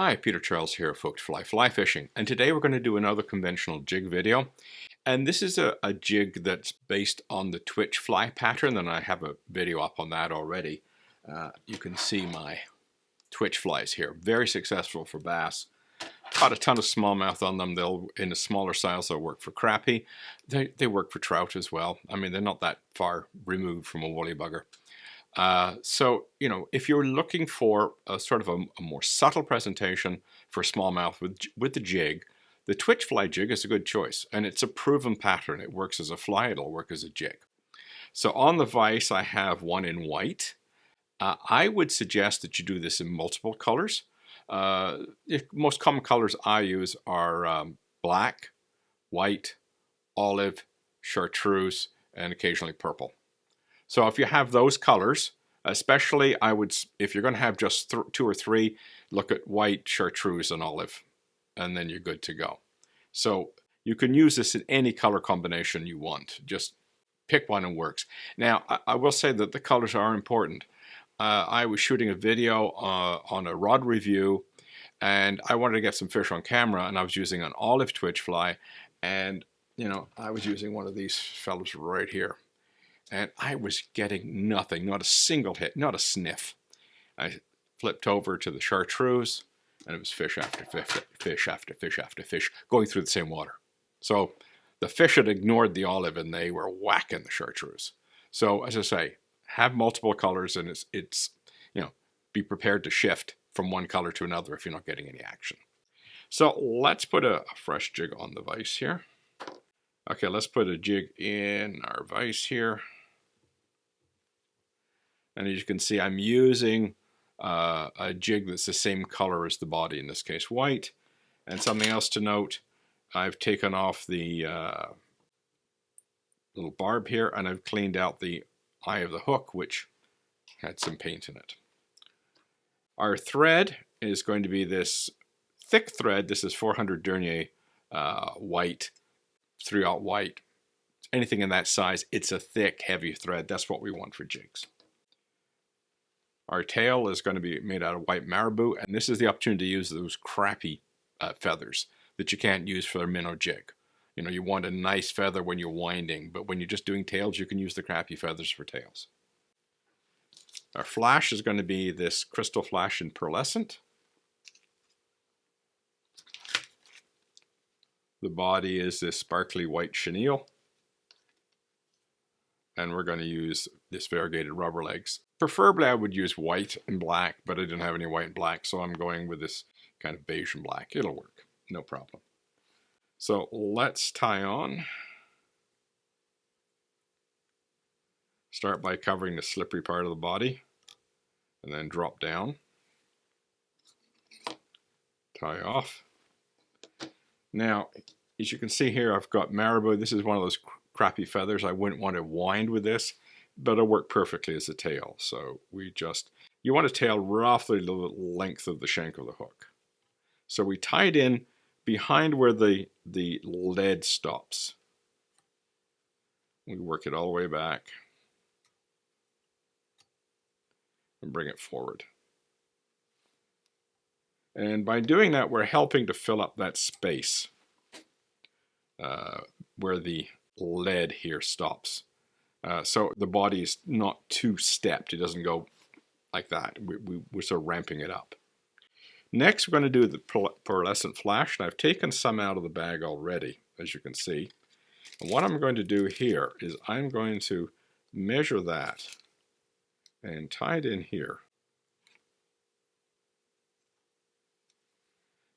Hi, Peter Charles here, folks, fly fishing, and today we're going to do another conventional jig video. And this is a jig that's based on the Twitch fly pattern, and I have a video up on that already. You can see my Twitch flies here. Very successful for bass. Caught a ton of smallmouth on them. They'll, in a smaller size, they'll work for crappie. They work for trout as well. I mean, they're not that far removed from a woolly bugger. So, you know, if you're looking for a sort of a more subtle presentation for smallmouth with the jig, the Twitch fly jig is a good choice. And it's a proven pattern. It works as a fly. It'll work as a jig. So on the vise, I have one in white. I would suggest that you do this in multiple colors. Most common colors I use are black, white, olive, chartreuse, and occasionally purple. So if you have those colors, especially if you're going to have just two or three, look at white, chartreuse, and olive, and then you're good to go. So you can use this in any color combination you want. Just pick one and works. Now, I will say that the colors are important. I was shooting a video on a rod review, and I wanted to get some fish on camera, and I was using an olive Twitch fly, and you know, I was using one of these fellows right here. And I was getting nothing, not a single hit, not a sniff. I flipped over to the chartreuse, and it was fish after fish, fish after fish after fish, going through the same water. So the fish had ignored the olive, and they were whacking the chartreuse. So as I say, have multiple colors, and it's you know, be prepared to shift from one color to another if you're not getting any action. So let's put a fresh jig on the vise here. Okay, let's put a jig in our vise here. And as you can see, I'm using a jig that's the same color as the body, in this case white. And something else to note, I've taken off the little barb here, and I've cleaned out the eye of the hook, which had some paint in it. Our thread is going to be this thick thread. This is 400 denier white, 3/0 white. Anything in that size, it's a thick, heavy thread. That's what we want for jigs. Our tail is going to be made out of white marabou, and this is the opportunity to use those crappie feathers that you can't use for a minnow jig. You know, you want a nice feather when you're winding, but when you're just doing tails, you can use the crappie feathers for tails. Our flash is going to be this crystal flash in pearlescent. The body is this sparkly white chenille. And we're going to use this variegated rubber legs. Preferably I would use white and black, but I didn't have any white and black, so I'm going with this kind of beige and black. It'll work, no problem. So let's tie on. Start by covering the slippery part of the body, and then drop down. Tie off. Now, as you can see here, I've got marabou. This is one of those crappie feathers. I wouldn't want to wind with this, but it'll work perfectly as a tail. So you want a tail roughly the length of the shank of the hook. So we tied in behind where the lead stops. We work it all the way back and bring it forward. And by doing that, we're helping to fill up that space where the lead here stops. So the body is not too stepped. It doesn't go like that. We're sort of ramping it up. Next, we're going to do the pearlescent flash, and I've taken some out of the bag already, as you can see. And what I'm going to do here is I'm going to measure that and tie it in here.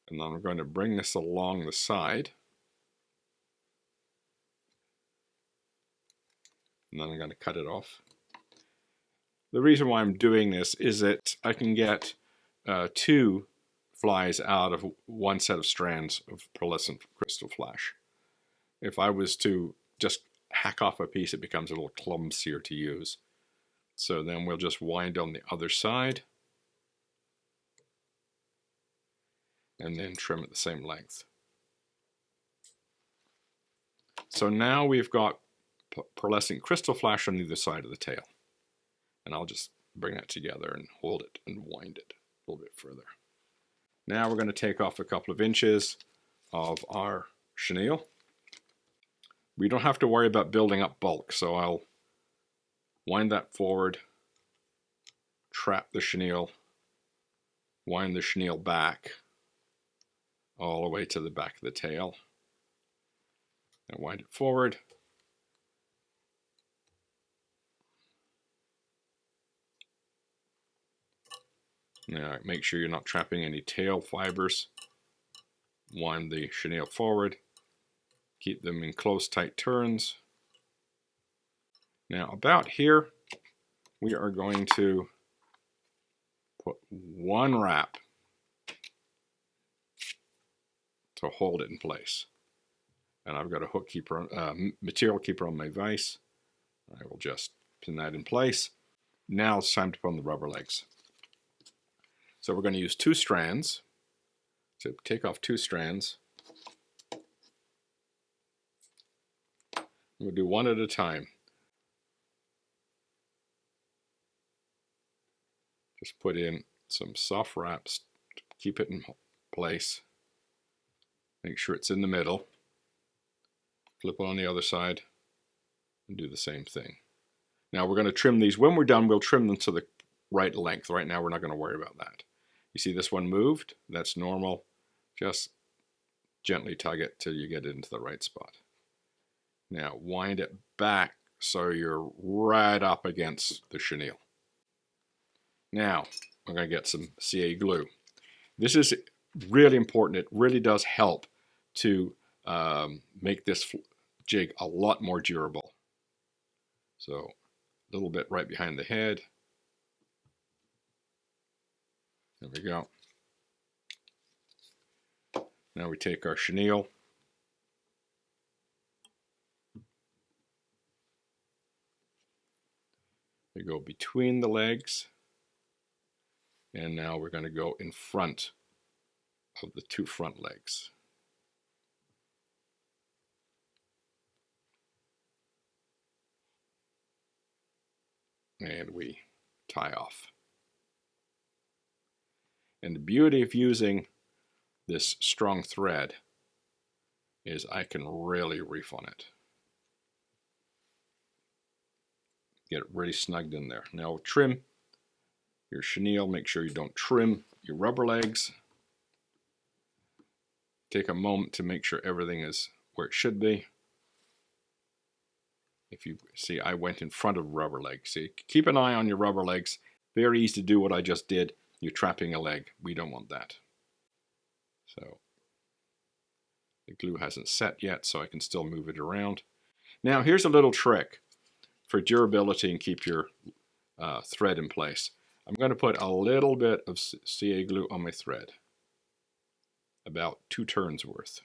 And then I'm going to bring this along the side. And then I'm going to cut it off. The reason why I'm doing this is that I can get two flies out of one set of strands of pearlescent crystal flash. If I was to just hack off a piece, it becomes a little clumsier to use. So then we'll just wind on the other side and then trim it the same length. So now we've got pearlescent crystal flash on either side of the tail. And I'll just bring that together and hold it and wind it a little bit further. Now we're going to take off a couple of inches of our chenille. We don't have to worry about building up bulk, so I'll wind that forward, trap the chenille, wind the chenille back all the way to the back of the tail, and wind it forward. Now make sure you're not trapping any tail fibers. Wind the chenille forward, keep them in close tight turns. Now about here we are going to put one wrap to hold it in place. And I've got a hook keeper, material keeper on my vise. I will just pin that in place. Now it's time to put on the rubber legs. So we're going to use 2 strands. So take off 2 strands. We'll do one at a time. Just put in some soft wraps to keep it in place. Make sure it's in the middle. Flip it on the other side and do the same thing. Now we're going to trim these. When we're done, we'll trim them to the right length. Right now we're not going to worry about that. You see this one moved? That's normal. Just gently tug it till you get it into the right spot. Now wind it back so you're right up against the chenille. Now we're going to get some CA glue. This is really important. It really does help to make this jig a lot more durable. So a little bit right behind the head. There we go. Now we take our chenille. We go between the legs. And now we're going to go in front of the 2 front legs. And we tie off. And the beauty of using this strong thread is I can really reef on it. Get it really snugged in there. Now trim your chenille. Make sure you don't trim your rubber legs. Take a moment to make sure everything is where it should be. If you see, I went in front of rubber legs. See, keep an eye on your rubber legs. Very easy to do what I just did. You're trapping a leg. We don't want that. So the glue hasn't set yet, so I can still move it around. Now here's a little trick for durability and keep your thread in place. I'm going to put a little bit of CA glue on my thread, about 2 turns worth.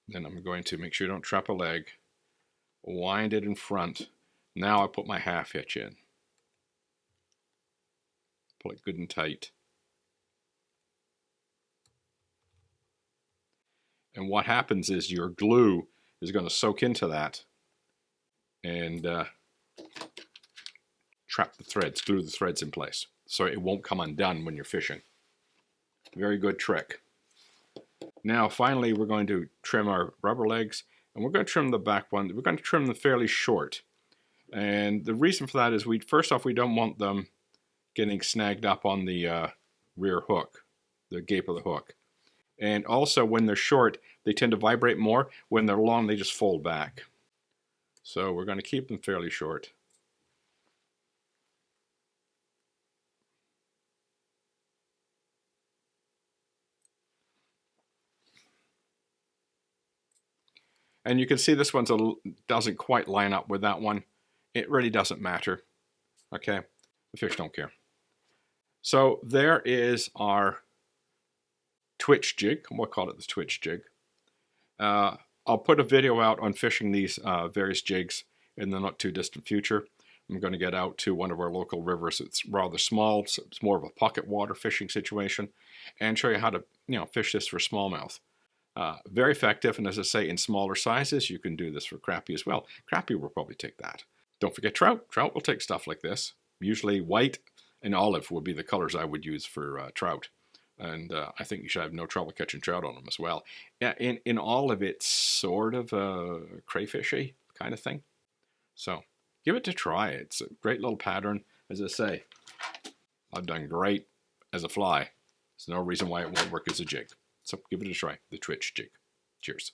Then I'm going to make sure you don't trap a leg, wind it in front. Now I put my half hitch in. Pull it good and tight. And what happens is your glue is going to soak into that and trap the threads, glue the threads in place, so it won't come undone when you're fishing. Very good trick. Now finally we're going to trim our rubber legs, and we're going to trim the back one. We're going to trim them fairly short. And the reason for that is first off, we don't want them getting snagged up on the rear hook, the gape of the hook. And also when they're short, they tend to vibrate more. When they're long, they just fold back. So we're going to keep them fairly short. And you can see this one doesn't quite line up with that one. It really doesn't matter. Okay, the fish don't care. So there is our Twitch jig. We'll call it the Twitch jig. I'll put a video out on fishing these various jigs in the not too distant future. I'm going to get out to one of our local rivers. It's rather small, so it's more of a pocket water fishing situation, and show you how to fish this for smallmouth. Very effective, and as I say, in smaller sizes, you can do this for crappie as well. Crappie will probably take that. Don't forget trout. Trout will take stuff like this, usually white, And olive would be the colors I would use for trout. And I think you should have no trouble catching trout on them as well. Yeah, in olive, it's sort of a crayfishy kind of thing. So give it a try. It's a great little pattern. As I say, I've done great as a fly. There's no reason why it won't work as a jig. So give it a try, the Twitch Jig. Cheers.